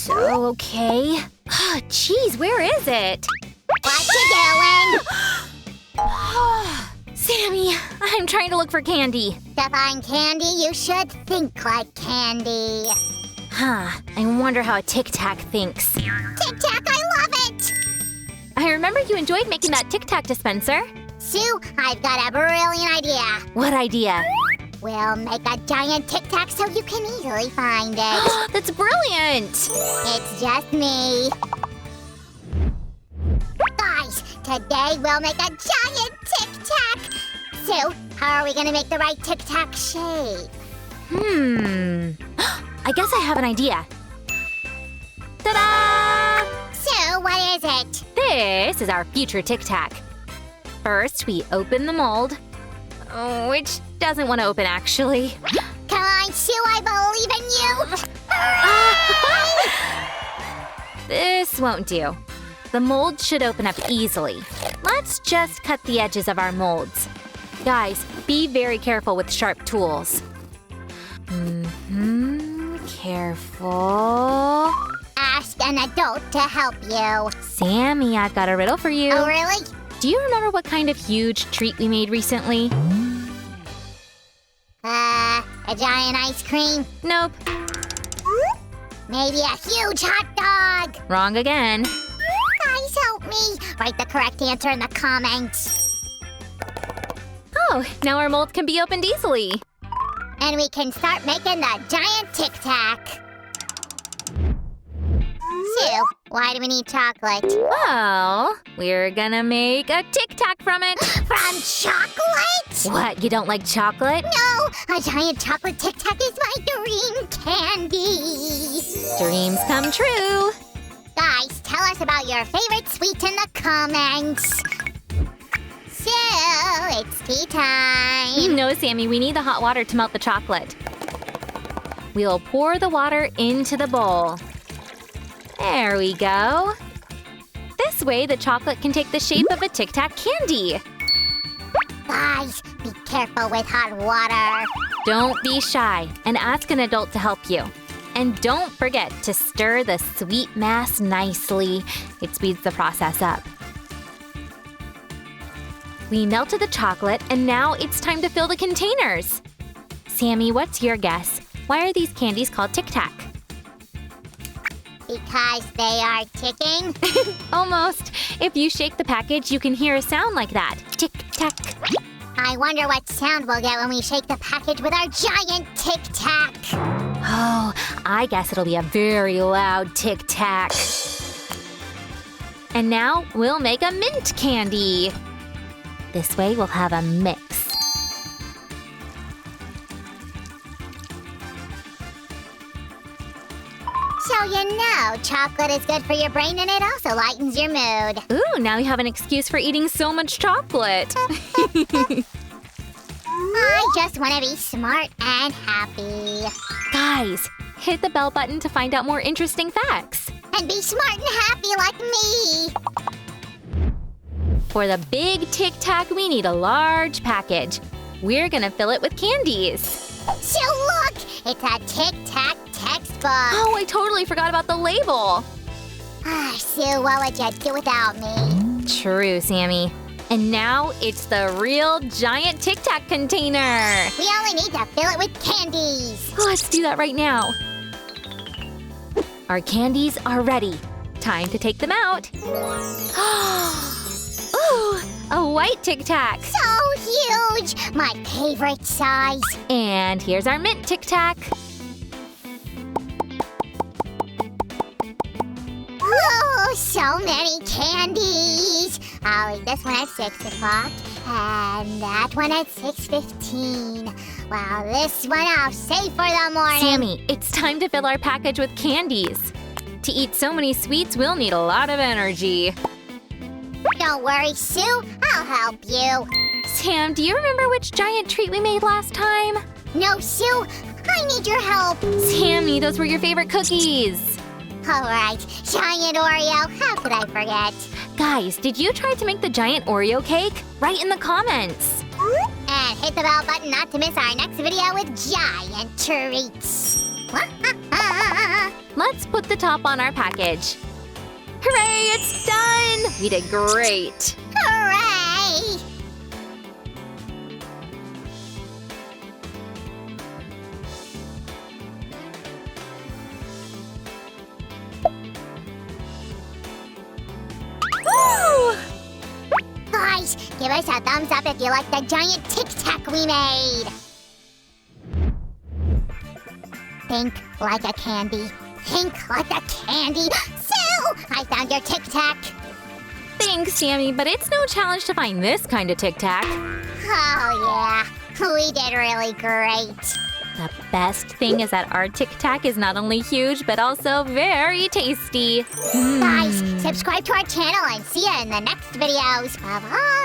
So okay. Jeez, where is it? What you doing? Sammy, I'm trying to look for candy. To find candy, you should think like candy. Huh, I wonder how a Tic Tac thinks. Tic Tac, I love it! I remember you enjoyed making that Tic Tac dispenser. Sue, I've got a brilliant idea. What idea? We'll make a giant Tic Tac so you can easily find it. That's brilliant! It's just me. Guys, today we'll make a giant Tic Tac. Sue, how are we gonna make the right Tic Tac shape? I guess I have an idea. Ta-da! Sue, what is it? This is our future Tic Tac. First, we open the mold. Which doesn't want to open, actually. Come on, Sue, I believe in you! This won't do. The mold should open up easily. Let's just cut the edges of our molds. Guys, be very careful with sharp tools. Careful. Ask an adult to help you. Sammy, I've got a riddle for you. Oh, really? Do you remember what kind of huge treat we made recently? A giant ice cream? Nope. Maybe a huge hot dog? Wrong again. Guys, help me. Write the correct answer in the comments. Oh, now our mold can be opened easily. And we can start making the giant Tic Tac. Sue, why do we need chocolate? Well, we're gonna make a Tic Tac from it. From chocolate? What, you don't like chocolate? No, a giant chocolate Tic Tac is my dream candy. Dreams come true. Guys, tell us about your favorite sweet in the comments. So, it's tea time. No, Sammy, we need the hot water to melt the chocolate. We'll pour the water into the bowl. There we go. This way, the chocolate can take the shape of a Tic Tac candy. Guys, be careful with hot water. Don't be shy and ask an adult to help you. And don't forget to stir the sweet mass nicely. It speeds the process up. We melted the chocolate, and now it's time to fill the containers. Sammy, what's your guess? Why are these candies called Tic Tac? Because they are ticking? Almost. If you shake the package, you can hear a sound like that. Tic Tac. I wonder what sound we'll get when we shake the package with our giant Tic Tac. Oh, I guess it'll be a very loud Tic Tac. And now we'll make a mint candy. This way we'll have a mix. So you know, chocolate is good for your brain and it also lightens your mood. Ooh, now you have an excuse for eating so much chocolate. I just want to be smart and happy. Guys, hit the bell button to find out more interesting facts. And be smart and happy like me. For the big Tic Tac, we need a large package. We're gonna fill it with candies. So look, it's a Tic Tac textbook. Oh, I totally forgot about the label. Sue, what would you do without me? True, Sammy. And now it's the real giant Tic Tac container. We only need to fill it with candies. Let's do that right now. Our candies are ready. Time to take them out. Ooh, a white Tic Tac. So huge! My favorite size. And here's our mint Tic Tac. Oh, so many candies. I'll eat this one at 6 o'clock and that one at 6:15. While this one I'll save for the morning. Sammy, it's time to fill our package with candies. To eat so many sweets, we'll need a lot of energy. Don't worry, Sue. I'll help you. Sam, do you remember which giant treat we made last time? No, Sue. I need your help. Sammy, those were your favorite cookies. All right, giant Oreo. How could I forget? Guys, did you try to make the giant Oreo cake? Write in the comments. And hit the bell button not to miss our next video with giant treats. Let's put the top on our package. Hooray! It's done! We did great! Hooray! Woo! Guys, give us a thumbs up if you like the giant Tic Tac we made. Think like a candy. Think like a candy. Sue! I found your Tic Tac. Thanks, Sammy, but it's no challenge to find this kind of Tic Tac. Oh, yeah. We did really great. The best thing is that our Tic Tac is not only huge, but also very tasty. Guys, subscribe to our channel and see you in the next videos. Bye-bye.